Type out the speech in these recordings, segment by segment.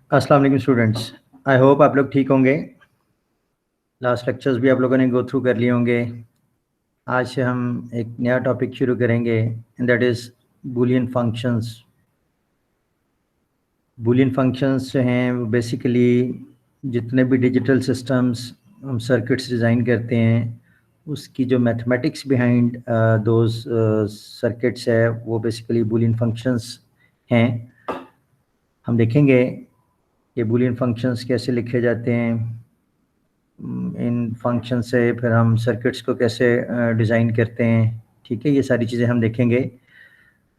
अस्सलाम वालेकुम students, I hope आप लोग ठीक होंगे। लास्ट लेक्चर्स भी आप लोगों ने गो थ्रू कर लिए होंगे। आज से हम एक नया टॉपिक शुरू करेंगे and that is Boolean functions. Boolean functions जो हैं वो बेसिकली जितने भी डिजिटल सिस्टम्स हम सर्किट्स डिज़ाइन करते हैं उसकी जो मैथमेटिक्स बिहाइंड दोज सर्किट्स है वो बेसिकली बूलियन फंक्शंस हैं। हम देखेंगे कि बूलियन फंक्शंस कैसे लिखे जाते हैं, इन फंक्शन से फिर हम सर्किट्स को कैसे डिज़ाइन करते हैं। ठीक है, ये सारी चीज़ें हम देखेंगे।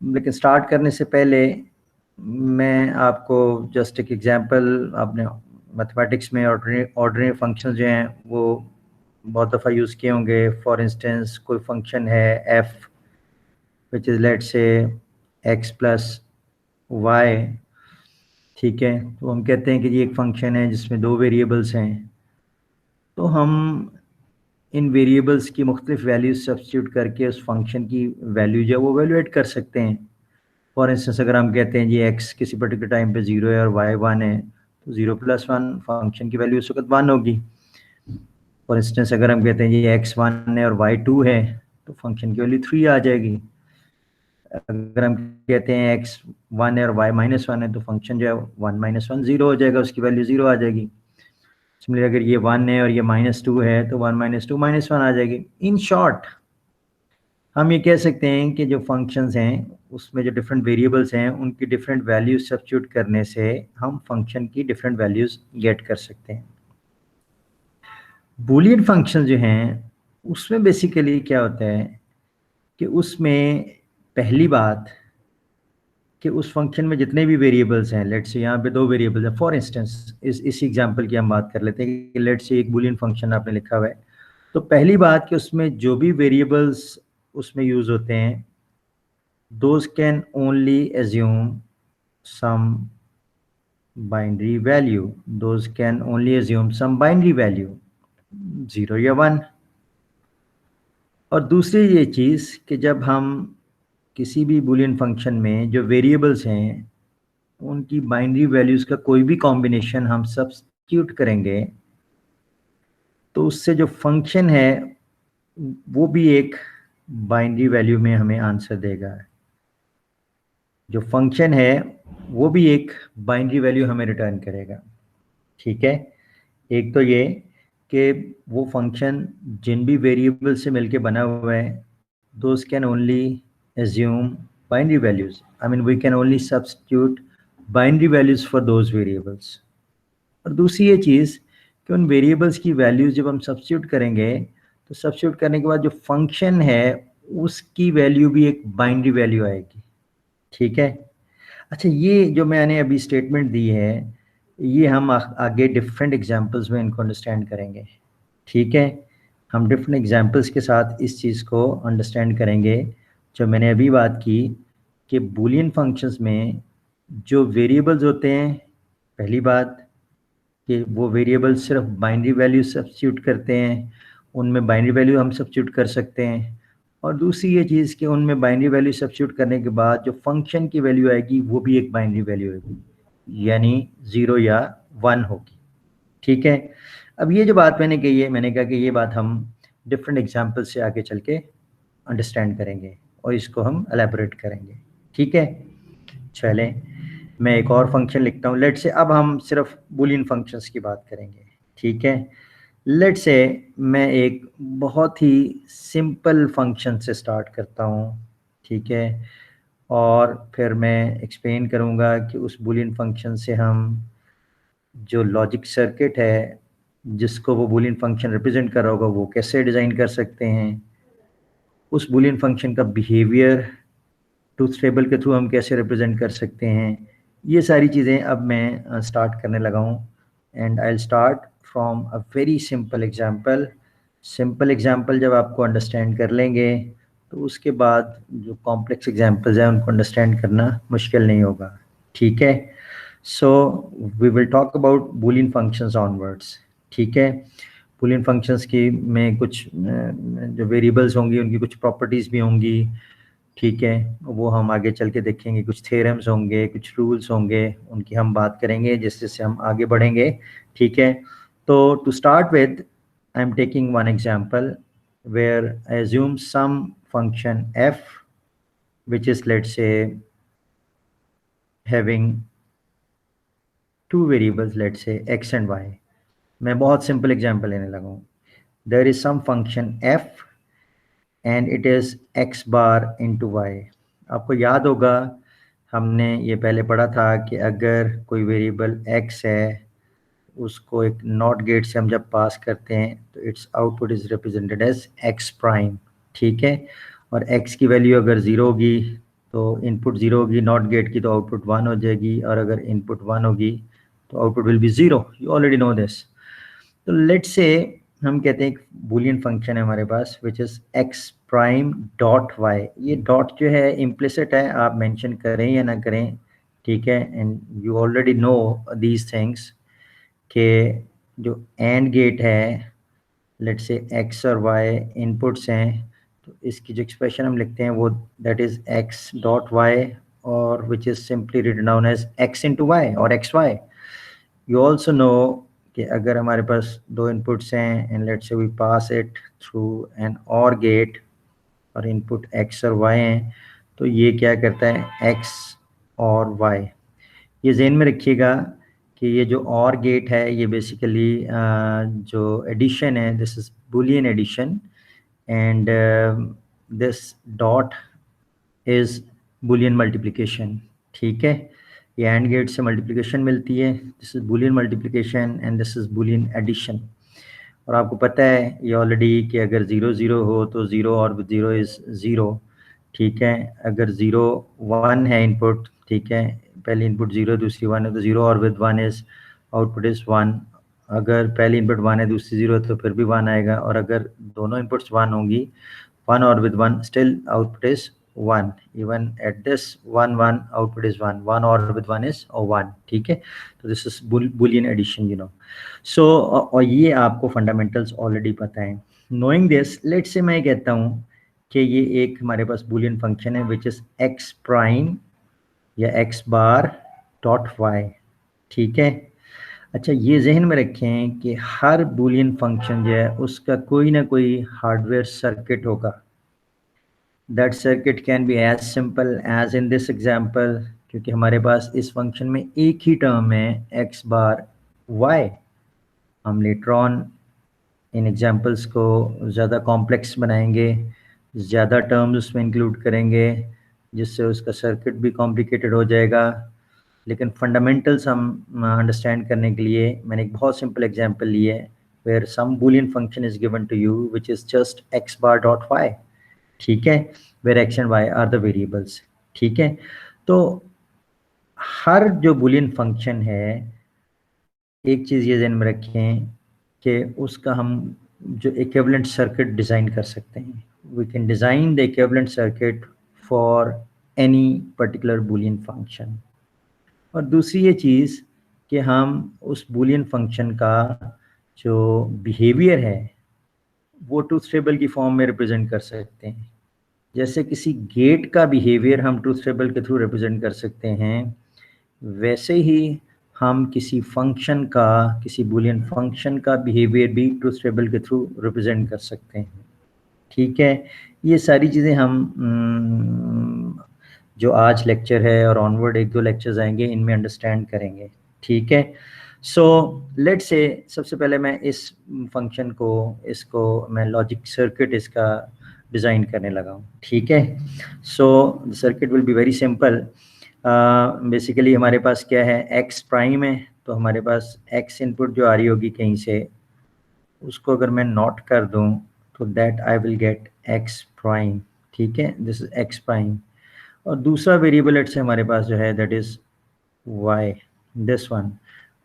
लेकिन स्टार्ट करने से पहले मैं आपको जस्ट एक एग्जांपल, आपने मैथमेटिक्स में ऑर्डिनरी फंक्शन जो हैं वो बहुत दफ़ा यूज़ किए होंगे। फॉर इंस्टेंस कोई फंक्शन है f which is let's say x plus y. ठीक है, तो हम कहते हैं कि ये एक फंक्शन है जिसमें दो वेरिएबल्स हैं, तो हम इन वेरिएबल्स की मुख्तलिफ वैल्यूज सब्स्टिट्यूट करके उस फंक्शन की वैल्यू जो है वो वैल्यूएट कर सकते हैं। फॉर इंस्टेंस अगर हम कहते हैं जी एक्स किसी पर्टिकुलर टाइम पे 0 है और वाई 1 है, तो 0+1 फंक्शन की वैल्यू उस वक्त 1 होगी। फॉर इंस्टेंस अगर हम कहते हैं जी एक्स 1 है और वाई 2 है, तो फंक्शन की वैल्यू 3 आ जाएगी। अगर हम कहते हैं एक्स 1 है और वाई -1 है, तो फंक्शन जो है 1 - 1 0 हो जाएगा, उसकी वैल्यू 0 आ जाएगी। सिमिलर अगर ये 1 है और ये -2 है, तो 1 - 2 -1 आ जाएगी। इन शॉर्ट हम ये कह सकते हैं कि जो फंक्शंस हैं उसमें जो डिफरेंट वेरिएबल्स हैं उनकी डिफरेंट वैल्यूज सब्स्टिट्यूट करने से हम फंक्शन की डिफरेंट वैल्यूज गेट कर सकते हैं। बूलियन फंक्शन जो हैं उसमें बेसिकली क्या होता है कि उसमें पहली बात कि उस फंक्शन में जितने भी वेरिएबल्स हैं, लेट्स से यहाँ पे दो वेरिएबल्स हैं। फॉर इंस्टेंस इस एग्जांपल की हम बात कर लेते हैं कि लेट्स से एक बूलियन फंक्शन आपने लिखा हुआ है, तो पहली बात कि उसमें जो भी वेरिएबल्स उसमें यूज़ होते हैं those can only assume some binary value, those can only assume some binary value 0 या 1। और दूसरी ये चीज़ कि जब हम किसी भी बूलियन फंक्शन में जो वेरिएबल्स हैं उनकी बाइनरी वैल्यूज़ का कोई भी कॉम्बिनेशन हम सब्स्टिट्यूट करेंगे, तो उससे जो फंक्शन है वो भी एक बाइनरी वैल्यू में हमें आंसर देगा। जो फंक्शन है वो भी एक बाइनरी वैल्यू हमें रिटर्न करेगा। ठीक है, एक तो ये कि वो फंक्शन जिन भी वेरिएबल से मिलके बना हुआ है those can only assume binary values, I mean we can only substitute binary values for those variables. और दूसरी ये चीज़ कि उन वेरिएबल्स की वैल्यूज जब हम सब्स्टिट्यूट करेंगे तो सब्स्टिट्यूट करने के बाद जो फंक्शन है उसकी वैल्यू भी एक बाइनरी वैल्यू आएगी। ठीक है, अच्छा ये जो मैंने अभी स्टेटमेंट दी है ये हम आगे डिफरेंट एग्जांपल्स में इनको अंडरस्टैंड करेंगे। ठीक है, हम डिफरेंट एग्जांपल्स के साथ इस चीज़ को अंडरस्टैंड करेंगे जो मैंने अभी बात की कि बूलियन फंक्शंस में जो वेरिएबल्स होते हैं, पहली बात कि वो वेरिएबल सिर्फ बाइनरी वैल्यू सब्स्टिट्यूट करते हैं, उनमें बाइनरी वैल्यू हम सब्स्टिट्यूट कर सकते हैं। और दूसरी ये चीज़ कि उनमें बाइनरी वैल्यू सब्स्टिट्यूट करने के बाद जो फंक्शन की वैल्यू आएगी वो भी एक बाइनरी वैल्यू होगी, यानी 0 या 1 होगी। ठीक है, अब ये जो बात मैंने कही है, मैंने कहा कि ये बात हम डिफरेंट एग्जाम्पल से आगे चल के अंडरस्टैंड करेंगे और इसको हम एलेबोरेट करेंगे। ठीक है, चलें मैं एक और फंक्शन लिखता हूँ। लेट से अब हम सिर्फ बूलियन फंक्शंस की बात करेंगे। ठीक है, लेट से मैं एक बहुत ही सिंपल फंक्शन से स्टार्ट करता हूँ। ठीक है, और फिर मैं एक्सप्लेन करूँगा कि उस बूलियन फंक्शन से हम जो लॉजिक सर्किट है जिसको वो बूलियन फंक्शन रिप्रेजेंट कर रहा होगा वो कैसे डिज़ाइन कर सकते हैं, उस बूलियन फंक्शन का बिहेवियर ट्रूथ टेबल के थ्रू हम कैसे रिप्रेजेंट कर सकते हैं। ये सारी चीज़ें अब मैं स्टार्ट करने लगा हूँ and I will start from a very simple example. Simple example जब आपको अंडरस्टैंड कर लेंगे तो उसके बाद जो कॉम्प्लेक्स एग्जांपल्स हैं उनको अंडरस्टैंड करना मुश्किल नहीं होगा। ठीक है, so we will talk about Boolean functions onwards. ठीक है, बूलियन फंक्शंस की में कुछ जो वेरिएबल्स होंगी उनकी कुछ प्रॉपर्टीज़ भी होंगी, ठीक है, वो हम आगे चल के देखेंगे, कुछ थ्योरम्स होंगे, कुछ रूल्स होंगे, उनकी हम बात करेंगे जैसे जैसे हम आगे बढ़ेंगे। ठीक है, तो to start with I am taking one example where I assume some function f which is let's say having two variables, let's say x and y. मैं बहुत सिंपल एग्जांपल लेने लगा हूँ। There is some function f and it is x bar into y. आपको याद होगा हमने ये पहले पढ़ा था कि अगर कोई वेरिएबल x है, उसको एक नॉट गेट से हम जब पास करते हैं तो its output is represented as x prime. ठीक है, और x की वैल्यू अगर ज़ीरो होगी तो इनपुट ज़ीरो होगी, नॉट गेट की तो आउटपुट वन हो जाएगी, और अगर इनपुट वन होगी तो output will be zero. You already know this. तो लेट्स से हम कहते हैं एक बूलियन फंक्शन है हमारे पास which is x prime dot y. ये डॉट जो है इम्प्लिसिट है, आप मेंशन करें या ना करें। ठीक है, and you already know these things के जो एंड गेट है, लेट्स से एक्स और वाई इनपुट्स हैं, तो इसकी जो एक्सप्रेशन हम लिखते हैं वो that is x dot y, और which is simply written down as x into y और x y. You also know कि अगर हमारे पास दो इनपुट्स हैं and let's say we pass it through an OR gate, और इनपुट x और y हैं, तो ये क्या करता है x और y। ये ज़हन में रखिएगा कि ये जो और गेट है ये बेसिकली जो एडिशन है, this is Boolean addition, and this dot is Boolean multiplication. ठीक है, ये एंड गेट से मल्टीप्लिकेशन मिलती है, this is Boolean multiplication and this is Boolean addition. और आपको पता है ये ऑलरेडी कि अगर ज़ीरो ज़ीरो हो तो ज़ीरो और ज़ीरो इज़ ज़ीरो। ठीक है, अगर ज़ीरो वन है इनपुट, ठीक है, पहली इनपुट ज़ीरो दूसरी वन है, तो ज़ीरो और with one is output is one. अगर पहली इनपुट वन है दूसरी ज़ीरो है तो फिर भी वन आएगा, और अगर दोनों इनपुट्स वन होंगी, one OR with one, still output is one. Even at this one one output is one, one OR with one is one. ठीक है, तो this is Boolean addition, you know. So और ये आपको fundamentals already पता है। Knowing this, let's say मैं कहता हूँ कि ये एक हमारे पास बुलियन फंक्शन है विच इज एक्स प्राइम या एक्स बार डॉट वाई। ठीक है, अच्छा ये जहन में रखें कि हर बुलियन फंक्शन जो है उसका कोई ना कोई हार्डवेयर सर्किट होगा। That circuit can be as simple as in this example, क्योंकि हमारे पास इस फंक्शन में एक ही टर्म है एक्स बार वाई। हम लेटर ऑन इन एग्जाम्पल्स को ज़्यादा कॉम्प्लेक्स बनाएंगे, ज़्यादा टर्म्स उसमें इंक्लूड करेंगे, जिससे उसका सर्किट भी कॉम्प्लिकेटेड हो जाएगा। लेकिन फंडामेंटल्स हम अंडरस्टैंड करने के लिए मैंने एक बहुत सिंपल एग्जांपल ली है, where some Boolean function is given to you which is just x bar dot y. ठीक है, where x and y are the variables. ठीक है, तो हर जो बूलियन फंक्शन है, एक चीज़ ये ध्यान में रखें कि उसका हम जो इक्विवेलेंट सर्किट डिज़ाइन कर सकते हैं। We can design the equivalent circuit for any particular Boolean function. और दूसरी ये चीज़ कि हम उस बूलियन फंक्शन का जो बिहेवियर है वो ट्रूथ टेबल की फॉर्म में रिप्रेजेंट कर सकते हैं। जैसे किसी गेट का बिहेवियर हम ट्रूथ टेबल के थ्रू रिप्रेजेंट कर सकते हैं, वैसे ही हम किसी फंक्शन का, किसी बूलियन फंक्शन का बिहेवियर भी ट्रूथ टेबल के थ्रू रिप्रेजेंट कर सकते हैं। ठीक है, ये सारी चीज़ें हम जो आज लेक्चर है और ऑनवर्ड एक दो लेक्चर्स आएंगे इनमें अंडरस्टैंड करेंगे। ठीक है, सो लेट्स से सबसे पहले मैं इस फंक्शन को, इसको मैं लॉजिक सर्किट इसका डिज़ाइन करने लगा हूँ। ठीक है, so the circuit will be very simple. Basically हमारे पास क्या है, एक्स प्राइम है, तो हमारे पास एक्स इनपुट जो आ रही होगी कहीं से, उसको अगर मैं नॉट कर दूं तो that I will get ex prime. ठीक है, दिस इज एक्स प्राइम। और दूसरा वेरिएबल से हमारे पास जो है that is y, this one.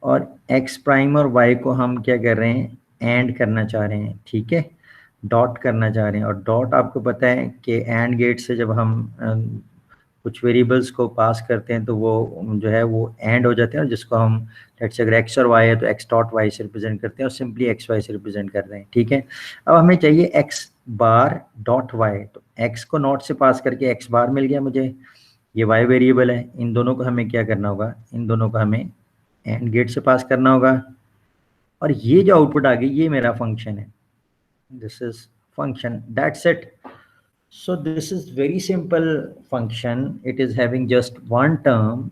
और एक्स प्राइम और वाई को हम क्या कर रहे हैं, एंड करना चाह रहे हैं। ठीक है, डॉट करना चाह रहे हैं, और डॉट आपको पता है कि एंड गेट से जब हम कुछ वेरिएबल्स को पास करते हैं तो वो जो है वो एंड हो जाते हैं, और जिसको हम लेट्स से अगर एक्स और वाई है तो एक्स डॉट वाई से रिप्रेजेंट करते हैं, और सिंपली एक्स वाई से रिप्रेजेंट कर रहे हैं। ठीक है, अब हमें चाहिए एक्स बार डॉट वाई, तो x को नॉट से पास करके x बार मिल गया मुझे, ये y वेरिएबल है। इन दोनों को हमें क्या करना होगा, इन दोनों को हमें एंड गेट से पास करना होगा, और ये जो आउटपुट आ गई ये मेरा फंक्शन है, this is function, that's it. So this is very simple function. It is having just one term.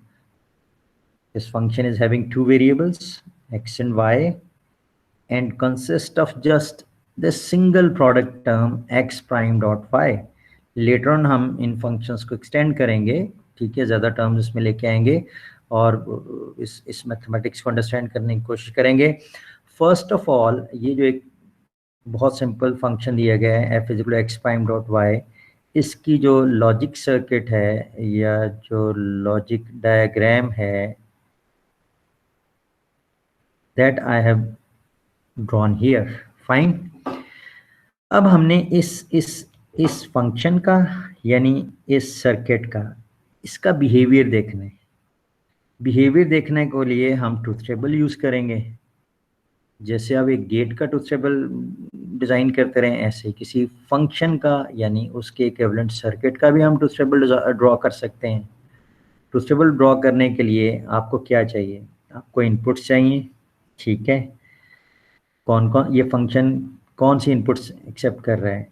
This function is having two variables, x and y, and consists of just this single product term x prime dot y. Later on हम इन functions को extend करेंगे, ठीक है, ज़्यादा terms इसमें लेके आएंगे और इस mathematics को understand करने की कोशिश करेंगे। First of all, ये जो एक बहुत सिंपल फंक्शन दिया गया है f is x prime dot y, इसकी जो लॉजिक सर्किट है या जो लॉजिक डायग्राम है, that I have drawn here, fine. अब हमने इस फंक्शन का यानी इस सर्किट का इसका बिहेवियर देखना है। बिहेवियर देखने के लिए हम ट्रूथ टेबल यूज करेंगे। जैसे आप एक गेट का ट्रूथ टेबल डिज़ाइन करते रहे, ऐसे किसी फंक्शन का यानी उसके इक्विवेलेंट सर्किट का भी हम ट्रूथ टेबल ड्रॉ कर सकते हैं। ट्रूथ टेबल ड्रॉ करने के लिए आपको क्या चाहिए, आपको इनपुट्स चाहिए, ठीक है। कौन कौन ये फंक्शन कौन सी इनपुट्स एक्सेप्ट कर रहा है,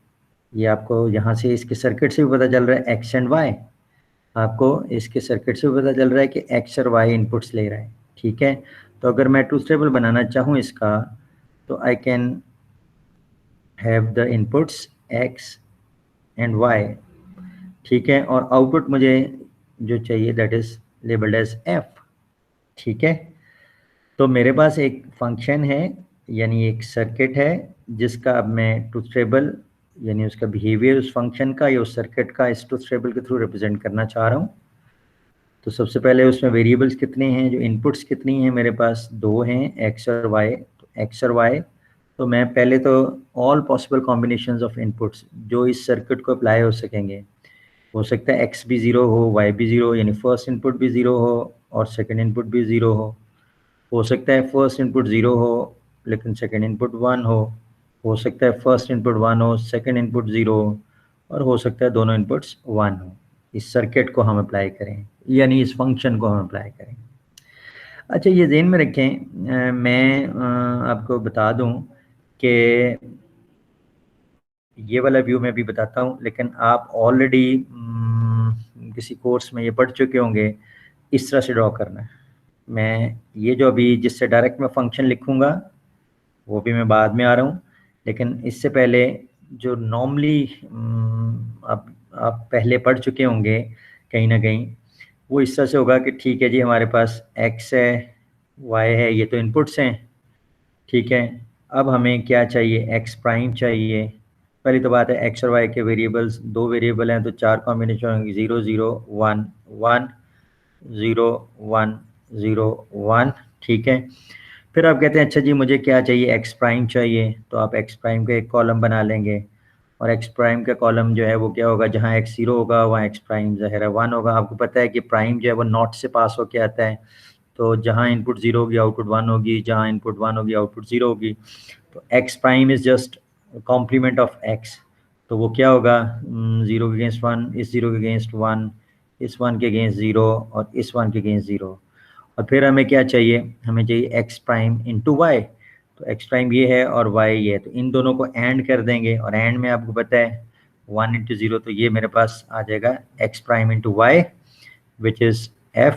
ये आपको यहाँ से इसके सर्किट से भी पता चल रहा है, एक्स एंड वाई। आपको इसके सर्किट से भी पता चल रहा है कि एक्स और वाई इनपुट्स ले रहा है, ठीक है। तो अगर मैं ट्रूथ टेबल बनाना चाहूँ इसका, तो I can have the inputs x and y, ठीक है, और आउटपुट मुझे जो चाहिए that is labelled as f, ठीक है। तो मेरे पास एक फंक्शन है यानी एक सर्किट है जिसका अब मैं ट्रूथ टेबल यानी उसका बिहेवियर उस फंक्शन का या उस सर्किट का इस ट्रूथ टेबल के थ्रू रिप्रेजेंट करना चाह रहा हूँ। तो सबसे पहले उसमें वेरिएबल्स कितने हैं, जो इनपुट्स कितनी हैं, मेरे पास दो हैं, एक्स और वाई। तो एक्स और वाई, तो मैं पहले तो all possible combinations of inputs जो इस सर्किट को अप्लाई हो सकेंगे, हो सकता है एक्स भी ज़ीरो हो, वाई भी ज़ीरो, यानी फर्स्ट इनपुट भी ज़ीरो हो और सेकंड इनपुट भी ज़ीरो हो सकता है फर्स्ट इनपुट ज़ीरो हो लेकिन सेकंड इनपुट वन हो सकता है फर्स्ट इनपुट वन हो, सेकंड इनपुट ज़ीरो हो, और हो सकता है दोनों इनपुट्स वन हो। इस सर्किट को हम अप्लाई करें यानी इस फंक्शन को हम अप्लाई करें। अच्छा, ये ध्यान में रखें, मैं आपको बता दूं कि ये वाला व्यू मैं भी बताता हूं, लेकिन आप ऑलरेडी किसी कोर्स में ये पढ़ चुके होंगे, इस तरह से ड्रॉ करना है। मैं ये जो अभी जिससे डायरेक्ट मैं फंक्शन लिखूंगा वो भी मैं बाद में आ रहा हूँ, लेकिन इससे पहले जो नॉर्मली आप पहले पढ़ चुके होंगे कहीं ना कहीं, वो इस तरह से होगा कि ठीक है जी, हमारे पास x है, y है, ये तो इनपुट्स हैं, ठीक है। अब हमें क्या चाहिए, x प्राइम चाहिए। पहली तो बात है x और y के वेरिएबल्स, दो वेरिएबल हैं तो चार कॉम्बिनेशन होंगे, 0 0 1 1 0 1 0 1, ठीक है। फिर आप कहते हैं अच्छा जी मुझे क्या चाहिए, x प्राइम चाहिए, तो आप x प्राइम का एक कॉलम बना लेंगे और x प्राइम का कॉलम जो है वो क्या होगा, जहाँ x 0 होगा वहाँ x प्राइम ज़ाहिर है 1 होगा। आपको पता है कि प्राइम जो है वो नॉट से पास होके आता है, तो जहाँ इनपुट 0 होगी आउटपुट 1 होगी, जहाँ इनपुट 1 होगी आउटपुट 0 होगी। तो x prime is just complement of x, तो वो क्या होगा, 0 के अगेंस्ट 1, इस 0 के अगेंस्ट 1, इस 1 के अगेंस्ट 0 और इस 1 के अगेंस्ट 0। और फिर हमें क्या चाहिए, हमें चाहिए x प्राइम इंटू वाई। तो x प्राइम ये है और y ये है, तो इन दोनों को एंड कर देंगे और एंड में आपको पता है 1 इंटू 0, तो ये मेरे पास आ जाएगा x prime into y which is f,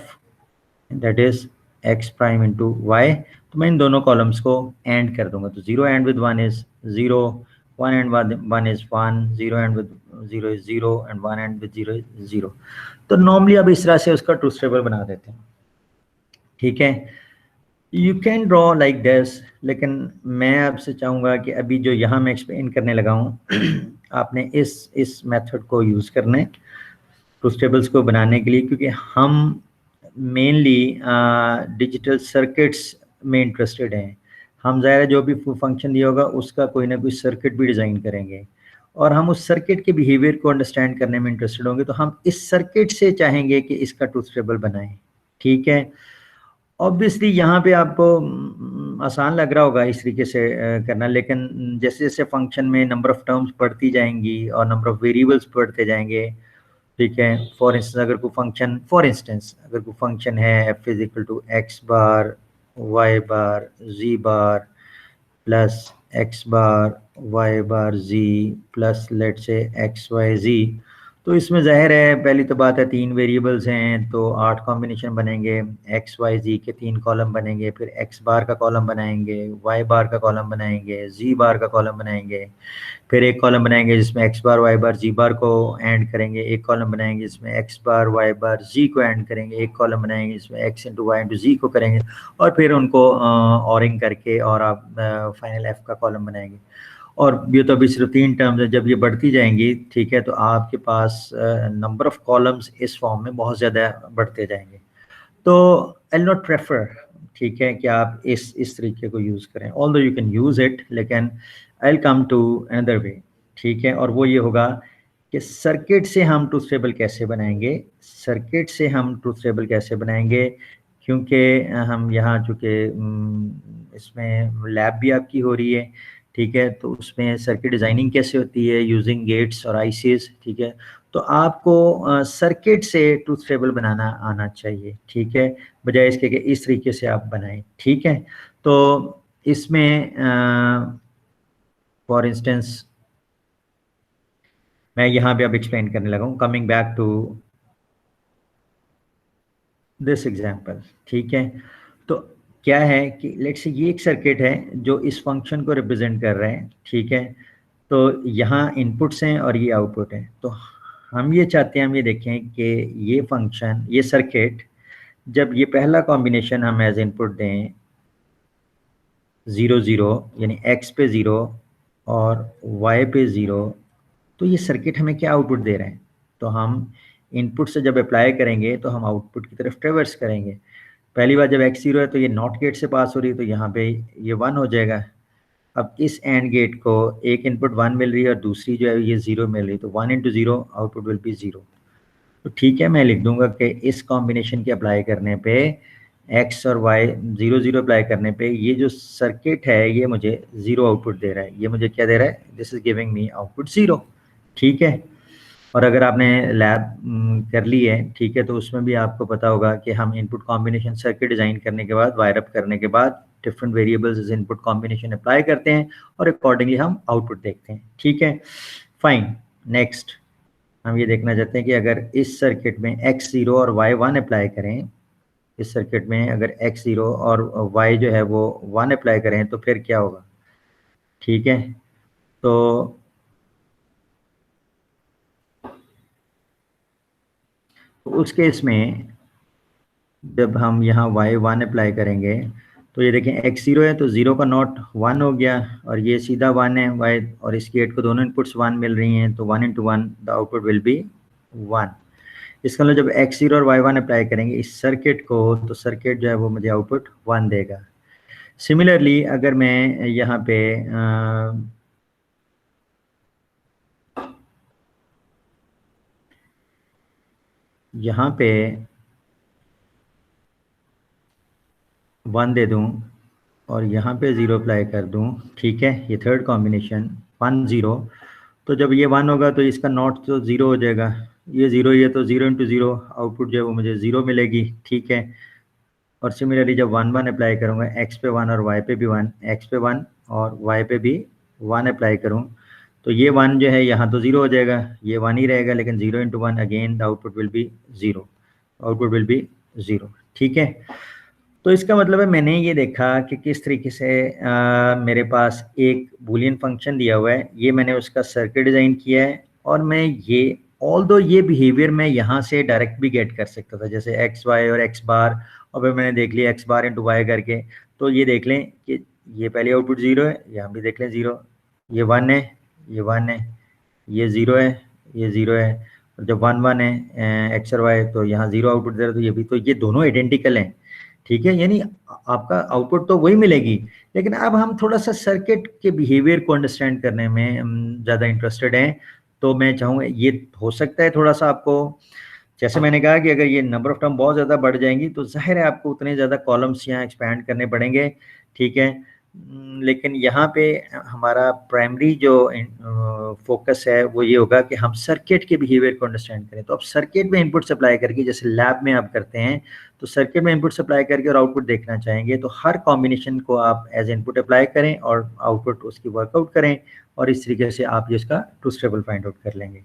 that is x prime into y. तो मैं इन दोनों कॉलम्स को एंड कर दूंगा, तो 0 and with 1 is 0, 1 and 1 is 1, 0 and with 0 is 0 and 1 and with 0 is 0। तो नॉर्मली अब इस तरह से उसका ट्रूथ टेबल बना देते हैं, ठीक है। You can draw like this, लेकिन मैं आपसे चाहूँगा कि अभी जो यहाँ मैं एक्सप्लेन करने लगा हूँ आपने इस मेथड को यूज़ करना है ट्रूथ टेबल्स को बनाने के लिए, क्योंकि हम मेनली डिजिटल सर्किट्स में इंटरेस्टेड हैं। हम ज़ाहिर है जो भी फंक्शन दिया होगा उसका कोई ना कोई सर्किट भी डिज़ाइन करेंगे और हम उस सर्किट के बिहेवियर को अंडरस्टैंड करने में इंटरेस्टेड होंगे, तो हम इस सर्किट से चाहेंगे कि इसका ट्रूथ टेबल बनाएं, ठीक है। ऑब्वियसली यहाँ पे आपको आसान लग रहा होगा इस तरीके से करना, लेकिन जैसे जैसे फंक्शन में नंबर ऑफ टर्म्स बढ़ती जाएंगी और नंबर ऑफ वेरिएबल्स बढ़ते जाएंगे, ठीक है। फॉर इंस्टेंस अगर कोई फंक्शन है F is equal to x bar y bar z bar plus x bar y bar z plus let say x y z, तो इसमें जाहिर है पहली तो बात है 3 वेरिएबल्स हैं तो 8 कॉम्बिनेशन बनेंगे, एक्स वाई जी के 3 कॉलम बनेंगे, फिर एक्स बार का कॉलम बनाएंगे, वाई बार का कॉलम बनाएंगे, जी बार का कॉलम बनाएंगे, फिर एक कॉलम बनाएंगे जिसमें x bar y bar z बार को ऐड करेंगे, एक कॉलम बनाएंगे जिसमें एक्स बार वाई बार जी को ऐड करेंगे, एक कॉलम बनाएंगे जिसमें एक्स इंटू वाई इंटू जी को करेंगे, और फिर उनको ऑरिंग करके और आप फाइनल एफ का कॉलम बनाएंगे। और ये तो अभी सिर्फ 3 टर्म्स है, जब ये बढ़ती जाएंगी, ठीक है, तो आपके पास नंबर ऑफ कॉलम्स इस फॉर्म में बहुत ज़्यादा बढ़ते जाएंगे। तो आई विल नॉट प्रेफर, ठीक है, कि आप इस तरीके को यूज़ करें, although you can use it, लेकिन I will come to another way, ठीक है। और वो ये होगा कि सर्किट से हम ट्रूथ टेबल कैसे बनाएंगे, क्योंकि हम यहाँ चूँकि इसमें लैब भी आपकी हो रही है, ठीक है, तो उसमें सर्किट डिज़ाइनिंग कैसे होती है यूजिंग गेट्स और आईसीज, ठीक है, तो आपको सर्किट से ट्रूथ टेबल बनाना आना चाहिए, ठीक है, बजाय इसके कि इस तरीके से आप बनाएं, ठीक है। तो इसमें फॉर इंस्टेंस मैं यहाँ पे अब एक्सप्लेन करने लगा हूँ, coming back to this example, ठीक है। तो क्या है कि लेट्स से ये एक सर्किट है जो इस फंक्शन को रिप्रेजेंट कर रहे हैं, ठीक है। तो यहाँ इनपुट्स हैं और ये आउटपुट है, तो हम ये चाहते हैं, हम ये देखें कि ये फंक्शन, ये सर्किट, जब ये पहला कॉम्बिनेशन हम एज इनपुट दें 0 0 यानी x पे 0 और y पे 0, तो ये सर्किट हमें क्या आउटपुट दे रहे हैं, तो हम इनपुट से जब अप्लाई करेंगे तो हम आउटपुट की तरफ ट्रेवर्स करेंगे। पहली बार जब x 0 है तो ये नॉट गेट से पास हो रही है, तो यहाँ पे ये 1 हो जाएगा। अब इस एंड गेट को एक इनपुट 1 मिल रही है और दूसरी जो है ये 0 मिल रही है, तो 1 इंटू 0 आउटपुट विल बी 0। तो ठीक है, मैं लिख दूंगा कि इस कॉम्बिनेशन के अप्लाई करने पे x और y 0 0 अप्लाई करने पे ये जो सर्किट है ये मुझे 0 आउटपुट दे रहा है, ये मुझे क्या दे रहा है, this is giving me output 0, ठीक है। और अगर आपने लैब कर ली है, ठीक है, तो उसमें भी आपको पता होगा कि हम इनपुट कॉम्बिनेशन सर्किट डिज़ाइन करने के बाद, वायर अप करने के बाद different variables input combination apply करते हैं और अकॉर्डिंगली हम आउटपुट देखते हैं, ठीक है। फाइन, नेक्स्ट हम ये देखना चाहते हैं कि अगर इस सर्किट में x0 और y1 अप्लाई करें, इस सर्किट में अगर x0 और y जो है वो 1 अप्लाई करें तो फिर क्या होगा, ठीक है। तो उस केस में जब हम यहाँ y1 अप्लाई करेंगे तो ये देखें x0 है तो 0 का नॉट 1 हो गया और ये सीधा 1 है y, और इस गेट को दोनों इनपुट्स 1 मिल रही हैं, तो 1 into 1 the output will B 1। इसका मतलब जब x0 और y1 अप्लाई करेंगे इस सर्किट को, तो सर्किट जो है वो मुझे आउटपुट 1 देगा। सिमिलरली अगर मैं यहाँ पे यहाँ पे 1 दे दूँ और यहाँ पे 0 अप्लाई कर दूँ, ठीक है, ये थर्ड कॉम्बिनेशन 1 0, तो जब ये 1 होगा तो इसका नॉट तो 0 हो जाएगा, ये 0 ही है तो 0 इंटू 0 आउटपुट जो है वो मुझे 0 मिलेगी, ठीक है। और सिमिलरली जब 1 1 अप्लाई करूँगा x पे 1 और y पे भी 1, x पे 1 और y पे भी 1 अप्लाई करूँ, तो ये 1 जो है यहाँ तो 0 हो जाएगा, ये 1 ही रहेगा, लेकिन 0 into 1 again the output will B 0, output will B 0, ठीक है। तो इसका मतलब है मैंने ये देखा कि किस तरीके से मेरे पास एक बूलियन फंक्शन दिया हुआ है, ये मैंने उसका सर्किट डिज़ाइन किया है, और मैं ये ऑल्दो ये बिहेवियर मैं यहाँ से डायरेक्ट भी गेट कर सकता था, जैसे एक्स वाई और एक्स बार, और फिर मैंने देख लिया एक्स बार इंटू वाई करके, तो ये देख लें कि ये पहले आउटपुट 0 है, यहाँ भी देख लें 0, ये 1 है, ये 1 है, ये 0 है, ये 0 है, और जब 1 1 है एक्स और वाई तो यहाँ 0 आउटपुट दे रहा है, तो ये भी, तो ये दोनों आइडेंटिकल हैं, ठीक है, यानी आपका आउटपुट तो वही मिलेगी। लेकिन अब हम थोड़ा सा सर्किट के बिहेवियर को अंडरस्टैंड करने में ज़्यादा इंटरेस्टेड हैं, तो मैं चाहूँगा ये हो सकता है थोड़ा सा आपको, जैसे मैंने कहा कि अगर ये नंबर ऑफ टर्म बहुत ज़्यादा बढ़ जाएंगी तो जाहिर है आपको उतने ज़्यादा कॉलम्स यहाँ एक्सपैंड करने पड़ेंगे, ठीक है। लेकिन यहाँ पे हमारा प्राइमरी जो फोकस है वो ये होगा कि हम सर्किट के बिहेवियर को अंडरस्टैंड करें। तो अब सर्किट में इनपुट सप्लाई करके, जैसे लैब में आप करते हैं, तो सर्किट में इनपुट सप्लाई करके और आउटपुट देखना चाहेंगे, तो हर कॉम्बिनेशन को आप एज इनपुट अप्लाई करें और आउटपुट उसकी वर्कआउट करें, और इस तरीके से आप जिसका ट्रूथ टेबल फाइंड आउट कर लेंगे।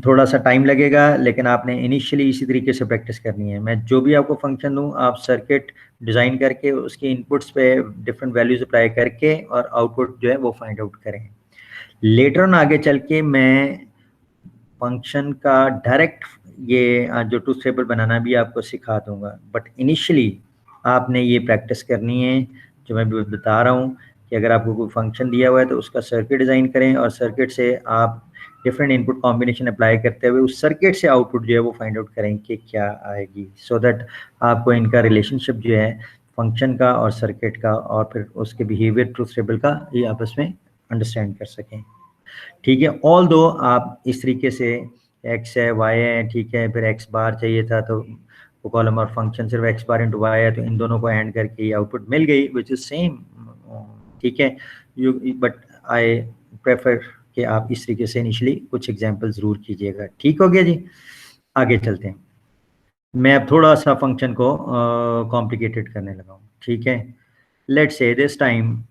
थोड़ा सा टाइम लगेगा, लेकिन आपने इनिशियली इसी तरीके से प्रैक्टिस करनी है। मैं जो भी आपको फंक्शन दूं, आप सर्किट डिज़ाइन करके उसके इनपुट्स पे डिफरेंट वैल्यूज अप्लाई करके और आउटपुट जो है वो फाइंड आउट करें। लेटर ऑन आगे चल के मैं फंक्शन का डायरेक्ट ये जो ट्रूथ टेबल बनाना भी आपको सिखा दूंगा, बट इनिशियली आपने ये प्रैक्टिस करनी है जो मैं बता रहा हूँ कि अगर आपको कोई फंक्शन दिया हुआ है तो उसका सर्किट डिज़ाइन करें, और सर्किट से आप डिफरेंट इनपुट कॉम्बिनेशन अप्लाई करते हुए उस सर्किट से आउटपुट जो है वो फाइंड आउट करें कि क्या आएगी, सो दैट आपको इनका रिलेशनशिप जो है फंक्शन का और सर्किट का और फिर उसके बिहेवियर ट्रूथ टेबल का ये आपस में अंडरस्टैंड कर सकें। ठीक है। ऑल दो आप इस तरीके से एक्स है वाई है, ठीक है, फिर एक्स बार चाहिए था तो वो कॉलम और फंक्शन सिर्फ एक्स बार इंटू वाई है, तो इन दोनों को एंड करके ये आउटपुट मिल गई विच इज सेम। ठीक है। बट आई प्रेफर कि आप इस तरीके से इनिशियली कुछ एग्जांपल जरूर कीजिएगा। ठीक हो गया जी, आगे चलते हैं। मैं अब थोड़ा सा फंक्शन को कॉम्प्लिकेटेड करने लगा हूँ। ठीक है। लेट्स से this time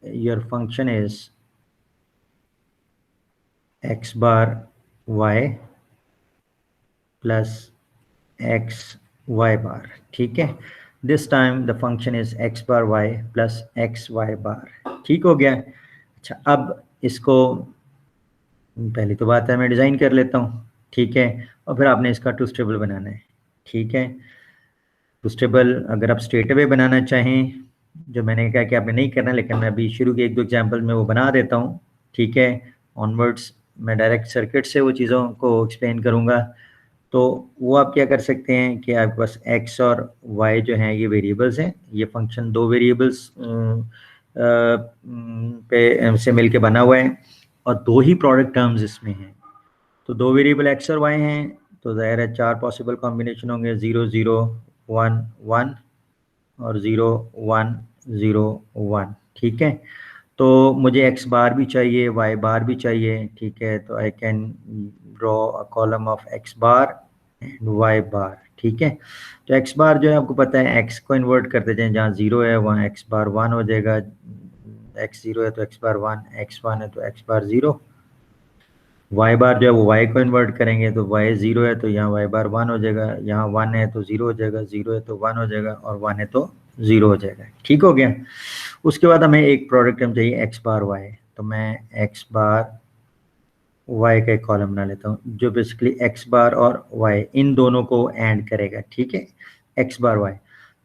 your function is x bar y plus x y bar। ठीक है। This time the function is x bar y plus x y bar। ठीक हो गया। अच्छा, अब इसको पहली तो बात है मैं डिज़ाइन कर लेता हूँ। ठीक है। और फिर आपने इसका ट्रूथ टेबल बनाना है। ठीक है। ट्रूथ टेबल अगर आप स्ट्रेट अवे बनाना चाहें, जो मैंने कहा कि आपने नहीं करना, लेकिन मैं अभी शुरू के एक दो एग्जांपल में वो बना देता हूँ। ठीक है। ऑनवर्ड्स मैं डायरेक्ट सर्किट से वो चीज़ों को एक्सप्लेन करूँगा। तो वो आप क्या कर सकते हैं कि आपके पास x और y जो हैं ये वेरिएबल्स हैं। ये फंक्शन दो वेरिएबल्स पे से मिलके बना हुआ है, और दो ही प्रोडक्ट टर्म्स इसमें हैं। तो दो वेरिएबल x और y हैं, तो ज़ाहिर है चार पॉसिबल कॉम्बिनेशन होंगे, 0 0 1 1 और 0 1 0 1। ठीक है। तो मुझे x बार भी चाहिए, y बार भी चाहिए। ठीक है। तो I can draw a column of x bar and y बार। ठीक है। तो x बार जो है आपको पता है, x को इन्वर्ट करते जाएं, जहाँ 0 है वहाँ x बार 1 हो जाएगा, x 0 है तो x बार 1, x 1 है तो x बार 0। y बार जो है वो y को इन्वर्ट करेंगे, तो y 0 है तो यहाँ y बार 1 हो जाएगा, यहाँ 1 है तो 0 हो जाएगा, 0 है तो 1 हो जाएगा, और 1 है तो 0 हो जाएगा। ठीक हो गया। उसके बाद हमें एक प्रोडक्ट टर्म चाहिए x बार y, तो मैं x बार y का एक कॉलम बना लेता हूँ जो बेसिकली x बार और y इन दोनों को एंड करेगा। ठीक है। x बार y,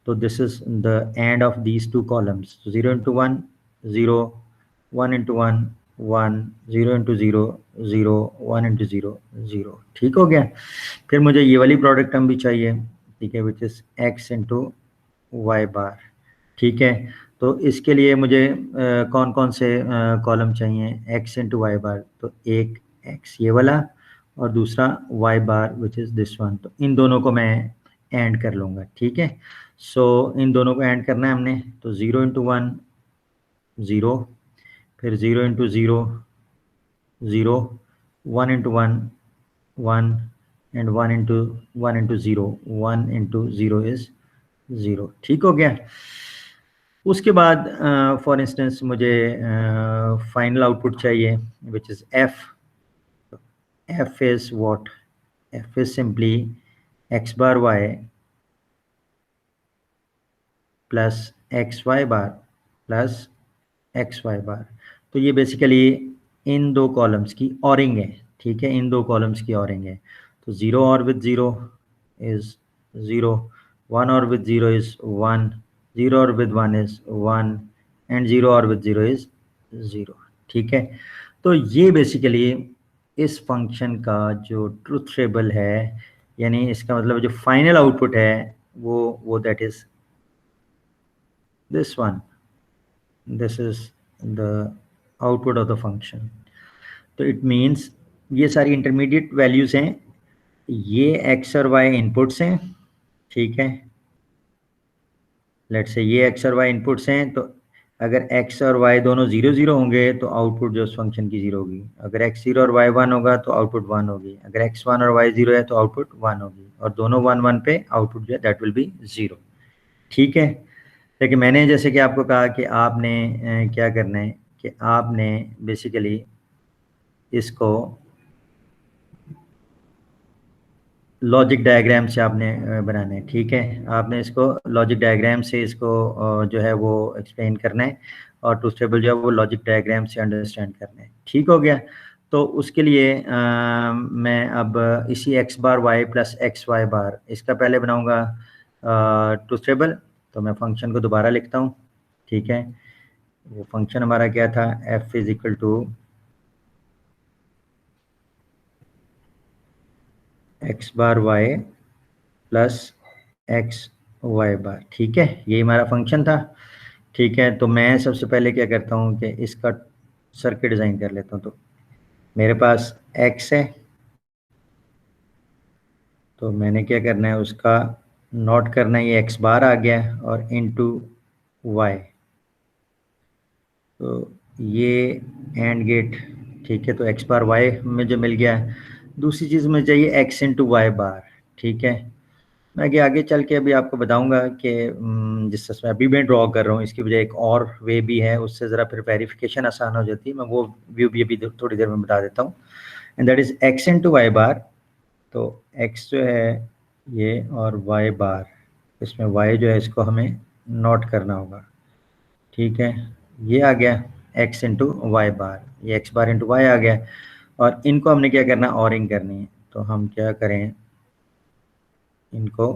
तो this is the end of these two columns. 0 into 1 0, 1 into 1 1, 0 into 0 0, 1 into 0 0। ठीक हो गया। फिर मुझे ये वाली प्रोडक्ट टर्म भी चाहिए। ठीक है, which is x into y bar. ठीक है। तो इसके लिए मुझे कौन कौन से कॉलम चाहिए, x इंटू वाई बार, तो एक x ये वाला और दूसरा y bar which is this one. तो इन दोनों को मैं एंड कर लूँगा। ठीक है। सो इन दोनों को एंड करना है हमने, तो 0 इंटू 1 0, फिर 0 into 0 0, 1 into 1 1 and 1 into 0, 1 into 0 is 0। ठीक हो गया। उसके बाद फॉर इंस्टेंस मुझे फाइनल आउटपुट चाहिए विच is f। f is what? f is simply x bar y plus xy bar plus xy bar। तो ये बेसिकली इन दो कॉलम्स की ऑरिंग है। ठीक है। इन दो कॉलम्स की ऑरिंग है। तो 0 और विद 0 इज 0, 1 और विद 0 इज 1, 0 और विद 1 इज 1, एंड 0 और विद 0 इज 0। ठीक है। तो ये बेसिकली इस फंक्शन का जो ट्रूथ टेबल है, यानी इसका मतलब जो फाइनल आउटपुट है वो that is this one. This is the output of the function. तो इट मीन्स ये सारी इंटरमीडिएट वैल्यूज हैं, ये x और y इनपुट्स हैं। ठीक है। लेट्स से ये x और y इनपुट्स हैं, तो अगर x और y दोनों 0 0 होंगे तो आउटपुट जो उस फंक्शन की 0 होगी। अगर x 0 और y 1 होगा तो आउटपुट 1 होगी। अगर x 1 और y 0 है तो आउटपुट 1 होगी, और दोनों 1 1 पे आउटपुट जो है दैट विल बी 0। ठीक है। लेकिन मैंने जैसे कि आपको कहा कि आपने क्या करना है कि आपने बेसिकली इसको लॉजिक डायग्राम से आपने बनाना है। ठीक है, आपने इसको लॉजिक डायग्राम से इसको जो है वो एक्सप्लेन करना है, और ट्रूथ टेबल जो है वो लॉजिक डायग्राम से अंडरस्टैंड करना है। ठीक हो गया। तो उसके लिए मैं अब इसी x bar y plus x y बार इसका पहले बनाऊंगा ट्रूथ टेबल। तो मैं फंक्शन को दोबारा लिखता हूँ। ठीक है, वो फंक्शन हमारा क्या था, F is equal to x bar y plus x y bar. ठीक है, यही हमारा फंक्शन था। ठीक है, तो मैं सबसे पहले क्या करता हूँ कि इसका सर्किट डिज़ाइन कर लेता हूँ। तो मेरे पास x है, तो मैंने क्या करना है, उसका नोट करना है, ये x बार आ गया और इनटू y। तो ये एंड गेट। ठीक है, तो x बार y में जो मिल गया। दूसरी चीज़ में चाहिए x इंटू वाई बार। ठीक है, मैं आगे चल के अभी आपको बताऊंगा कि जिस तरह अभी मैं ड्रॉ कर रहा हूँ इसकी वजह एक और वे भी है, उससे ज़रा फिर वेरिफिकेशन आसान हो जाती है। मैं वो व्यू भी अभी थोड़ी देर में बता देता हूँ। And that is x into y bar. तो एक्स जो है ये, और वाई बार, इसमें वाई जो है इसको हमें नोट करना होगा। ठीक है, ये आ गया एक्स इंटू वाई बार, ये एक्स बार इंटू वाई आ गया। और इनको हमने क्या करना, ऑरिंग करनी है। तो हम क्या करें, इनको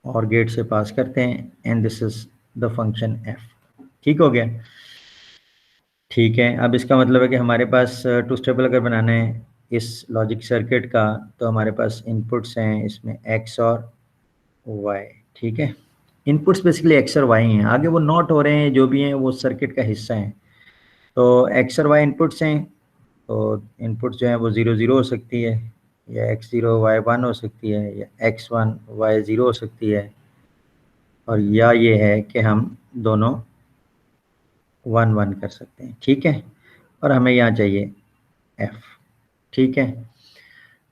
और गेट से पास करते हैं, and this is the function F. ठीक हो गया। ठीक है, अब इसका मतलब है कि हमारे पास टू स्टेबल अगर बनाना है इस लॉजिक सर्किट का, तो हमारे पास इनपुट्स हैं इसमें एक्स और वाई। ठीक है, इनपुट्स बेसिकली एक्स और वाई हैं, आगे वो नॉट हो रहे हैं जो भी हैं वो सर्किट का हिस्सा हैं। तो एक्स और वाई इनपुट्स हैं, तो इनपुट्स जो हैं वो 0 0 हो सकती है, या एक्स 0 वाई 1 हो सकती है, या एक्स 1 वाई 0 हो सकती है, और या ये है कि हम दोनों 1 1 कर सकते हैं। ठीक है, और हमें यहाँ चाहिए एफ। ठीक है,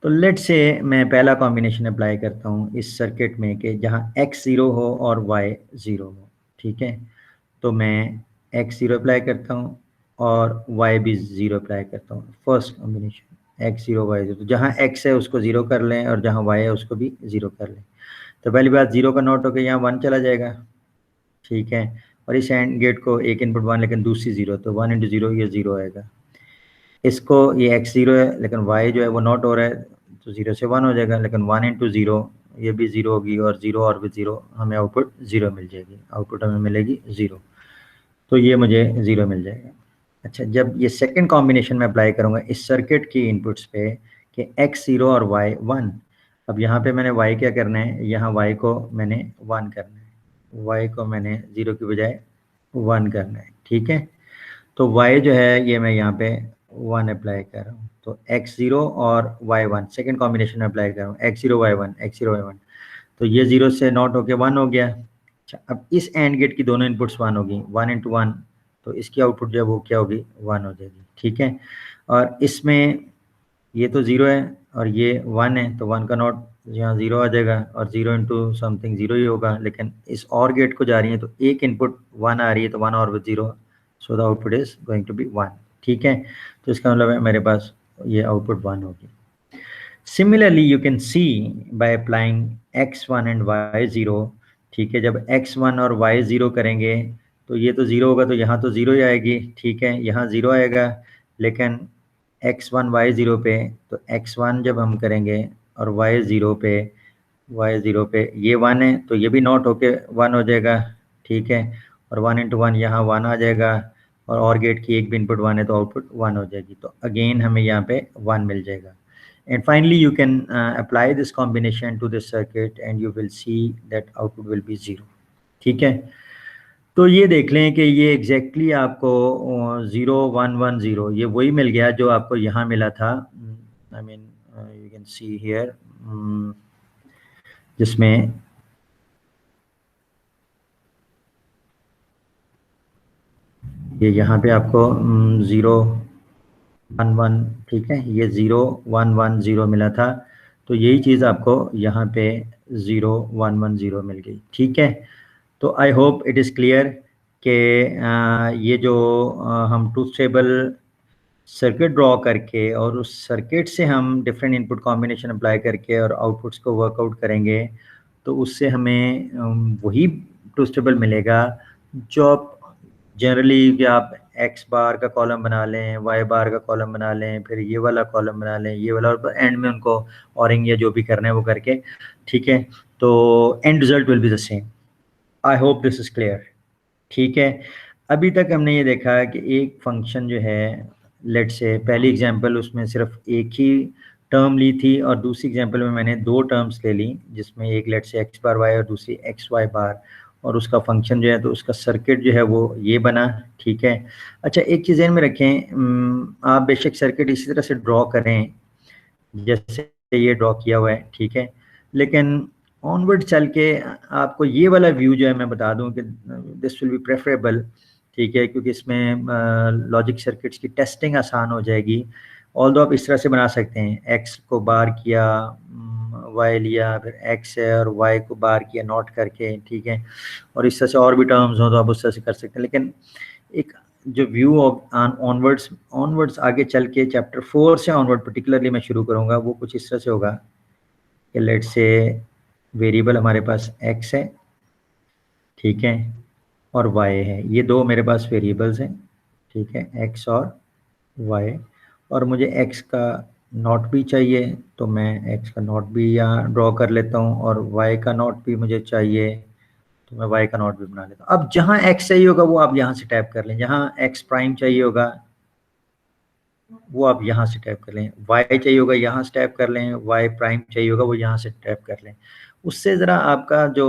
तो लेट से मैं पहला कॉम्बिनेशन अप्लाई करता हूँ इस सर्किट में कि जहाँ x 0 हो और y 0 हो। ठीक है, तो मैं x 0 अप्लाई करता हूँ और y भी 0 अप्लाई करता हूँ। फर्स्ट कॉम्बिनेशन x 0 y 0, तो जहाँ x है उसको 0 कर लें और जहाँ y है उसको भी 0 कर लें। तो पहली बात 0 का नोट होकर यहाँ 1 चला जाएगा। ठीक है, और इस एंड गेट को एक इनपुट 1 लेकिन दूसरी 0, तो 1 इंटू 0 ये 0 आएगा। इसको ये x 0 है लेकिन y जो है वो नॉट हो रहा है, तो 0 से 1 हो जाएगा, लेकिन 1 इंटू 0 ये भी 0 होगी, और 0 और भी 0, हमें आउटपुट 0 मिल जाएगी, आउटपुट हमें मिलेगी 0। तो ये मुझे 0 मिल जाएगा। अच्छा, जब ये सेकंड कॉम्बिनेशन में अप्लाई करूँगा इस सर्किट की इनपुट्स पे कि x 0 और y 1, अब यहाँ पे मैंने y क्या करना है, यहाँ y को मैंने 1 करना है, y को मैंने 0 की बजाय 1 करना है। ठीक है, तो y जो है ये मैं यहाँ पे 1 अप्लाई कर रहा हूँ, तो x 0 और y 1 सेकेंड कॉम्बिनेशन में अप्लाई कर रहा हूँ, x 0 y 1 x 0 y 1, तो ये 0 से नॉट होके 1 हो गया। अच्छा, अब इस एंड गेट की दोनों इनपुट्स 1 होगी, 1 इंटू 1, तो इसकी आउटपुट जो है वो क्या होगी, 1 हो जाएगी। ठीक है, और इसमें ये तो 0 है और ये 1 है, तो 1 का नॉट यहाँ 0 आ जाएगा, और 0 इंटू समथिंग 0 ही होगा, लेकिन इस और गेट को जा रही है तो एक इनपुट 1 आ रही है, तो 1 और with 0, so the output is going to be 1। ठीक है, तो इसका मतलब है मेरे पास ये आउटपुट 1 होगी। Similarly you can see by applying x1 and y0। ठीक है, जब x1 और y0 करेंगे तो ये तो 0 होगा, तो यहाँ तो 0 ही आएगी। ठीक है, यहाँ 0 आएगा, लेकिन x1 y0 पे, तो x1 जब हम करेंगे और y0 पे ये 1 है, तो ये भी नॉट होके 1 हो जाएगा। ठीक है, और 1 इंटू 1 यहाँ 1 आ जाएगा, और गेट की एक भी इनपुट 1 है तो आउटपुट 1 हो जाएगी, तो अगेन हमें यहाँ पे 1 मिल जाएगा। And finally you can apply this combination to this circuit and you will see that output will be 0। ठीक है, तो ये देख लें कि ये एग्जैक्टली आपको 0 1 1 0 ये वही मिल गया जो आपको यहाँ मिला था। I mean you can see here, जिसमें ये यहाँ पे आपको 0 1 1, ठीक है, ये 0 1 1 0 मिला था, तो यही चीज़ आपको यहाँ पे 0 1 1 0 मिल गई, ठीक है। तो I hope it is clear कि ये जो हम ट्रूथ टेबल सर्किट ड्रॉ करके और उस सर्किट से हम डिफरेंट इनपुट कॉम्बिनेशन अप्लाई करके और आउटपुट्स को वर्कआउट करेंगे, तो उससे हमें वही ट्रूथ टेबल मिलेगा जो आप जनरली कि आप एक्स बार का कॉलम बना लें, वाई बार का कॉलम बना लें, फिर ये वाला कॉलम बना लें, ये वाला, और एंड में उनको ऑरिंग या जो भी करना है वो करके, ठीक है, तो and result will be the same. I hope this is clear, ठीक है। अभी तक हमने ये देखा कि एक फंक्शन जो है, लेट से पहली एग्जांपल उसमें सिर्फ एक ही टर्म ली थी और दूसरी एग्जांपल में मैंने दो टर्म्स ले ली, जिसमें एक late say x bar Y और दूसरी एक्स वाई बार, और उसका फंक्शन जो है तो उसका सर्किट जो है वो ये बना, ठीक है। अच्छा, एक चीज़ ध्यान में रखें, आप बेशक सर्किट इसी तरह से ड्रॉ करें जैसे ये ड्रॉ किया हुआ है, ठीक है, लेकिन ऑनवर्ड चल के आपको ये वाला व्यू जो है मैं बता दूं कि दिस विल बी प्रेफरेबल, ठीक है, क्योंकि इसमें लॉजिक सर्किट्स की टेस्टिंग आसान हो जाएगी। ऑल्दो आप इस तरह से बना सकते हैं, एक्स को बार किया, वाई लिया, फिर एक्स है और वाई को बार किया नोट करके, ठीक है, और इस तरह से और भी टर्म्स हो तो आप उस तरह से कर सकते हैं। लेकिन एक जो व्यू ऑफ ऑनवर्ड्स ऑनवर्ड्स आगे चल के चैप्टर 4 से ऑनवर्ड पर्टिकुलरली मैं शुरू करूंगा, वो कुछ इस तरह से होगा कि लेट से वेरिएबल हमारे पास x है, ठीक है, और y है, ये दो मेरे पास वेरिएबल्स हैं, ठीक है, x और y, और मुझे x का नॉट भी चाहिए तो मैं x का नॉट भी यहाँ ड्रॉ कर लेता हूँ, और y का नॉट भी मुझे चाहिए तो मैं y का नॉट भी बना लेता हूँ। अब जहाँ x चाहिए होगा वो आप यहाँ से टैप कर लें, जहाँ x प्राइम चाहिए होगा वो आप यहाँ से टैप कर लें, y चाहिए होगा यहाँ से टैप कर लें, y प्राइम चाहिए होगा वो यहाँ से टैप कर लें। उससे ज़रा आपका जो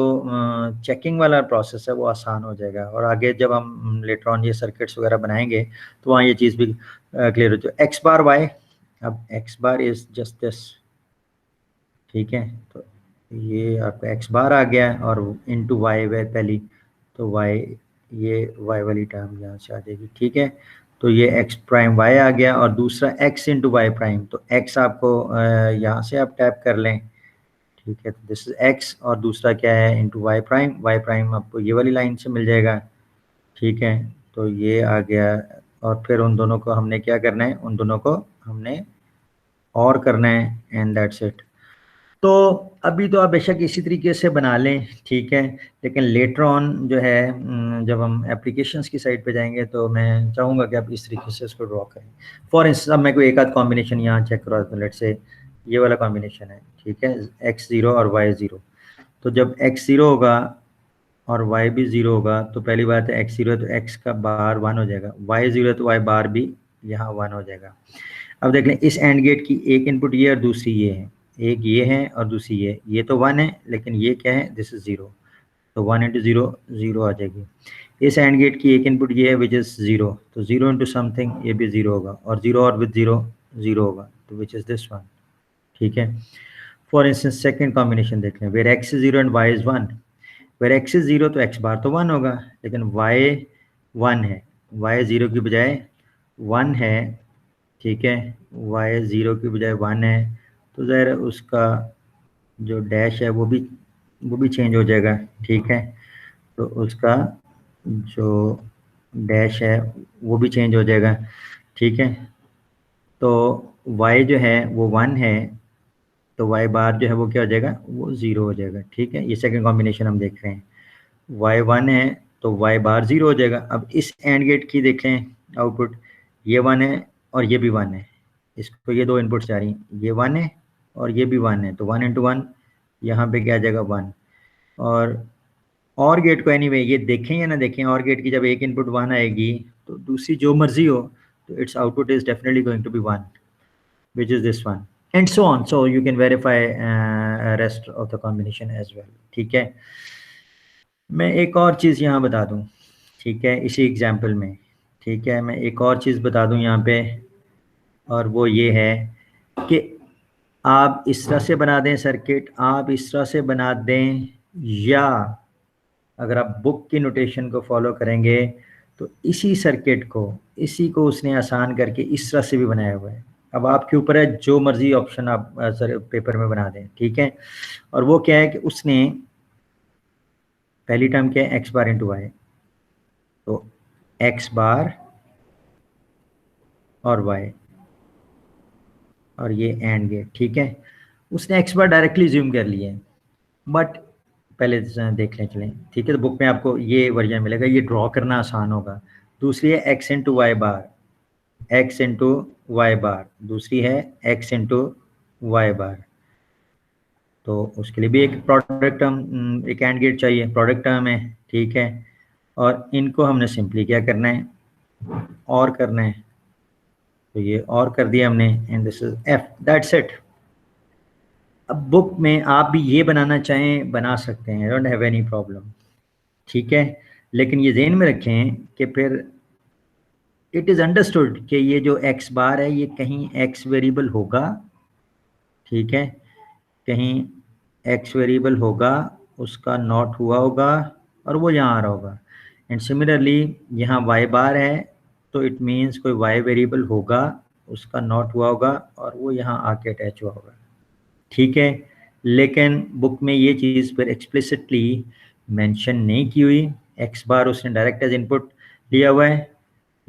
चेकिंग वाला प्रोसेस है वो आसान हो जाएगा, और आगे जब हम लेटर ऑन ये सर्किट्स वगैरह बनाएंगे तो वहाँ ये चीज़ भी क्लियर हो जाए। एक्स बार वाई, अब x bar is just this, ठीक है, तो ये आपका एक्स बार आ गया और इनटू वाई वे पहली, तो वाई, ये वाई वाली टर्म यहाँ से आ जाएगी, ठीक है, तो ये एक्स प्राइम वाई आ गया, और दूसरा एक्स इंटू वाई प्राइम, तो एक्स आपको यहाँ से आप टैप कर लें, ठीक है, तो दिस इज एक्स, और दूसरा क्या है इंटू वाई प्राइम आपको ये वाली लाइन से मिल जाएगा, ठीक है, तो ये आ गया, और फिर उन दोनों को हमने क्या करना है, उन दोनों को हमने और करना है, एंड दैट्स इट। तो अभी तो आप बेशक इसी तरीके से बना लें, ठीक है, लेकिन लेटर ऑन जो है जब हम एप्लीकेशंस की साइड पे जाएंगे तो मैं चाहूँगा कि आप इस तरीके से इसको ड्रॉ करें। फॉर इंस्टेंस अब मैं कोई एक आध कॉम्बिनेशन यहाँ चेक करवा दूँ, लेट से ये वाला कॉम्बिनेशन है, ठीक है, x0 और y0, तो जब x0 होगा और y भी 0 होगा तो पहली बात है x0 है तो x का बार 1 हो जाएगा, y0 है तो y बार भी यहाँ 1 हो जाएगा। अब देख लें इस एंड गेट की एक इनपुट ये और दूसरी ये है, एक ये है और दूसरी ये तो 1 है, लेकिन ये क्या है, दिस इज 0, तो 1 इंटू 0 0 आ जाएगी। इस एंड गेट की एक इनपुट ये है विच इज 0, तो 0 इंटू समथिंग ये भी 0 होगा, और 0 और विद 0 0 होगा, तो विच इज दिस वन, ठीक है। फॉर इंस्टेंस सेकेंड कॉम्बिनेशन देख लें, where x is 0 and y is 1, where x is 0 तो एक्स बार तो 1 होगा, लेकिन वाई 1 है, वाई 0 की बजाय 1 है, ठीक है, वाई 0 की बजाय 1 है, तो ज़ाहिर है उसका जो डैश है वो भी चेंज हो जाएगा, ठीक है, तो उसका जो डैश है वो भी चेंज हो जाएगा, ठीक है, तो y जो है वो 1 है, तो y बार जो है वो क्या हो जाएगा, वो 0 हो जाएगा, ठीक है, ये सेकंड कॉम्बिनेशन हम देख रहे हैं, y 1 है तो y बार 0 हो जाएगा। अब इस एंड गेट की देखें आउटपुट, ये 1 है और ये भी 1 है, इसको ये दो इनपुट्स जा रही हैं, ये 1 है और ये भी 1 है, तो 1 इंटू 1 यहाँ पे क्या आ जाएगा 1, और गेट को एनीवे ये देखें या ना देखें, और गेट की जब एक इनपुट 1 आएगी तो दूसरी जो मर्जी हो तो its output is definitely going to be 1, which is this one, and so on, so you can verify rest of the combination as well, ठीक है। मैं एक और चीज़ यहाँ बता दूँ, ठीक है, इसी एग्जाम्पल में, ठीक है, मैं एक और चीज़ बता दूँ यहाँ पे, और वो ये है कि आप इस तरह से बना दें सर्किट, आप इस तरह से बना दें, या अगर आप बुक की नोटेशन को फॉलो करेंगे तो इसी सर्किट को, इसी को उसने आसान करके इस तरह से भी बनाया हुआ है। अब आपके ऊपर है, जो मर्जी ऑप्शन आप सर पेपर में बना दें, ठीक है। और वो क्या है कि उसने पहली टर्म क्या है, एक्स बार इंटू वाई, तो एक्स बार और वाई, और ये एंड गेट, ठीक है। उसने एक्स बार डायरेक्टली ज्यूम कर लिया है, बट पहले देख लें चलें, ठीक है। तो बुक में आपको ये वर्जन मिलेगा, ये ड्रॉ करना आसान होगा। दूसरी है एक्स इंटू वाई बार, एक्स इंटू वाई बार, दूसरी है एक्स इंटू वाई बार। तो उसके लिए भी एक प्रोडक्ट टर्म, एक एंड गेट चाहिए, प्रोडक्ट टर्म है, ठीक है। और इनको हमने सिंपली क्या करना है, और करना है, तो ये और कर दिया हमने, and this is F, that's it. अब बुक में आप भी ये बनाना चाहें बना सकते हैं, डोंट हैव एनी प्रॉब्लम, ठीक है। लेकिन ये ज़हन में रखें कि फिर इट इज़ अंडरस्टूड कि ये जो एक्स बार है ये कहीं एक्स वेरिएबल होगा, ठीक है, कहीं एक्स वेरिएबल होगा, उसका नॉट हुआ होगा और वो यहाँ आ रहा होगा। एंड सिमिलरली यहाँ वाई बार है, तो इट मीन्स कोई वाई वेरिएबल होगा, उसका नॉट हुआ होगा और वो यहाँ आके अटैच हुआ होगा, ठीक है। लेकिन बुक में ये चीज़ फिर एक्सप्लिसिटली मेंशन नहीं की हुई, एक्स बार उसने डायरेक्ट एज इनपुट लिया हुआ है,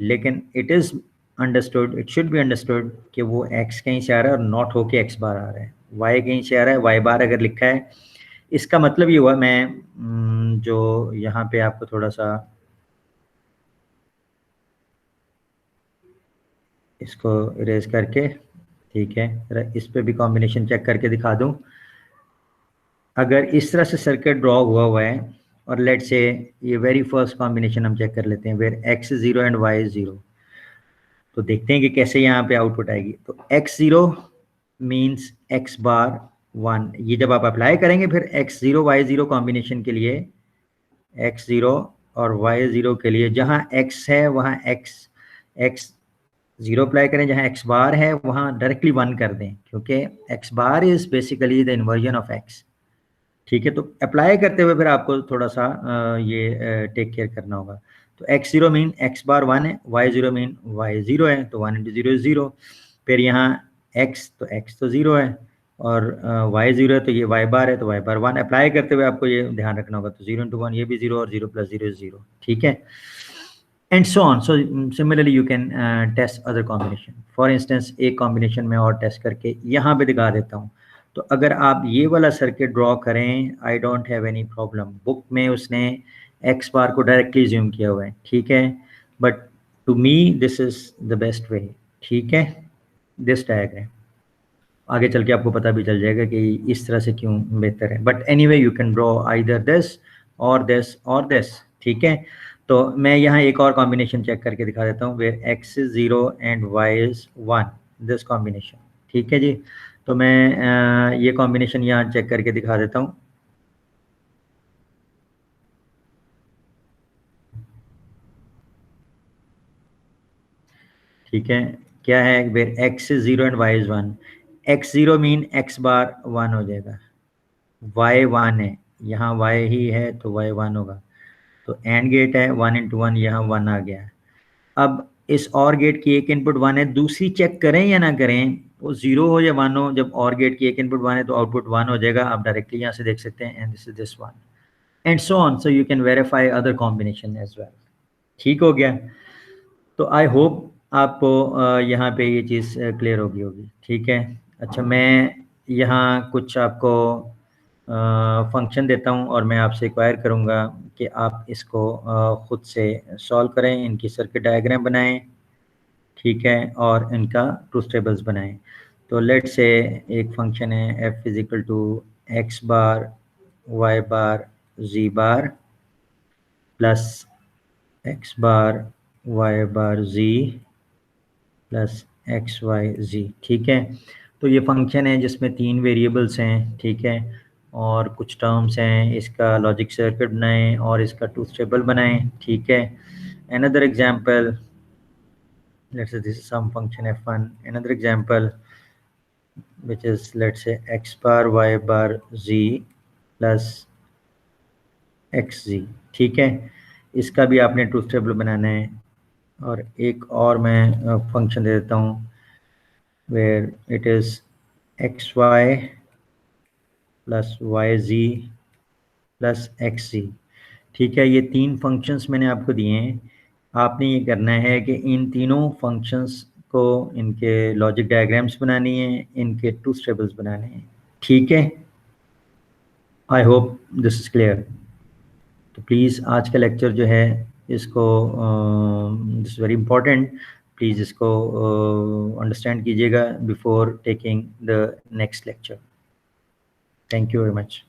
लेकिन it is understood, it should be understood कि वो एक्स कहीं से आ रहा है और नॉट होके एक्स बार आ रहा है, वाई कहीं से आ रहा है, वाई बार अगर लिखा है, इसका मतलब ये हुआ, मैं जो यहाँ पे आपको थोड़ा सा इसको इरेज करके, ठीक है, इस पे भी कॉम्बिनेशन चेक करके दिखा दूं। अगर इस तरह से सर्किट ड्रॉ हुआ हुआ है और लेट से ये वेरी फर्स्ट कॉम्बिनेशन हम चेक कर लेते हैं, where x is 0 and y is 0, तो देखते हैं कि कैसे यहाँ पे आउटपुट आएगी। तो x0 मीन्स x बार 1, ये जब आप अप्लाई करेंगे फिर x0 y0 कॉम्बिनेशन के लिए, x0 और y0 के लिए जहाँ x है वहाँ x0 अप्लाई करें, जहाँ x बार है वहाँ डायरेक्टली 1 कर दें, क्योंकि x bar is basically the inversion of x, ठीक है। तो अप्लाई करते हुए फिर आपको थोड़ा सा ये टेक केयर करना होगा। तो x0 मीन x बार 1 है, y0 मीन y0 है, तो 1 इंटू 0 इज 0। फिर यहाँ x, तो x तो 0 है, और y0 है, तो ये y बार है, तो y बार 1। अप्लाई करते हुए आपको ये ध्यान रखना होगा, तो 0 इंटू 1 ये भी 0, और 0 प्लस 0 इज 0, ठीक है। And so on, so similarly you can test other combination. For instance एक कॉम्बिनेशन में और टेस्ट करके यहाँ पे दिखा देता हूँ। तो अगर आप ये वाला सर्किट ड्रॉ करें, I don't have any problem, book में उसने एक्स बार को डायरेक्टली ज्यूम किया हुआ है, ठीक है, but to me this is the best way, ठीक है, दिस डायग्राम। आगे चल के आपको पता भी चल जाएगा कि इस तरह से क्यों बेहतर है, but any way you can draw either this और दिस और दिस, ठीक है। तो मैं यहाँ एक और कॉम्बिनेशन चेक करके दिखा देता हूँ, where x is 0 and y is 1, this combination, ठीक है जी। तो मैं ये कॉम्बिनेशन यहाँ चेक करके दिखा देता हूँ। ठीक है, क्या है, where x is 0 and y is 1, x0 mean x bar 1 हो जाएगा, y 1 है, यहाँ y ही है तो y 1 होगा, तो एंड गेट है 1 इंटू 1, यहाँ 1 आ गया। अब इस और गेट की एक इनपुट 1 है, दूसरी चेक करें या ना करें, वो 0 हो या 1 हो, जब और गेट की एक इनपुट 1 है तो आउटपुट 1 हो जाएगा, आप डायरेक्टली यहाँ से देख सकते हैं, and this is this one, and so on, so you can verify other combination as well, ठीक हो गया। तो आई होप आपको यहाँ पे ये चीज़ क्लियर होगी होगी, ठीक है। अच्छा, मैं यहाँ कुछ आपको फंक्शन देता हूँ और मैं आपसे रिक्वायर करूँगा कि आप इसको ख़ुद से सॉल्व करें, इनकी सर्किट डायग्राम बनाएं, ठीक है, और इनका ट्रूथ टेबल्स बनाएं। तो लेट से एक फंक्शन है F is equal to x bar y bar z bar plus x bar y bar z plus x y z, ठीक है। तो ये फंक्शन है जिसमें 3 वेरिएबल्स हैं, ठीक है, और कुछ टर्म्स हैं, इसका लॉजिक सर्किट बनाएं और इसका ट्रूथ टेबल बनाएं, ठीक है। Another example, let's say this is some function f1, another example which is, let's say, x bar y bar z plus xz, ठीक है। इसका भी आपने ट्रूथ टेबल बनाना है। और एक और मैं फंक्शन दे देता हूँ where it is xy plus yz plus xz। ठीक है, ये 3 फंक्शंस मैंने आपको दिए हैं। आपने ये करना है कि इन तीनों फंक्शंस को इनके लॉजिक डायग्राम्स बनानी है, इनके ट्रूथ टेबल्स बनाने हैं। ठीक है, I hope this is clear. तो प्लीज़ आज का लेक्चर जो है इसको दिस वेरी इंपॉर्टेंट, प्लीज़ इसको अंडरस्टैंड कीजिएगा before taking the next lecture. Thank you very much.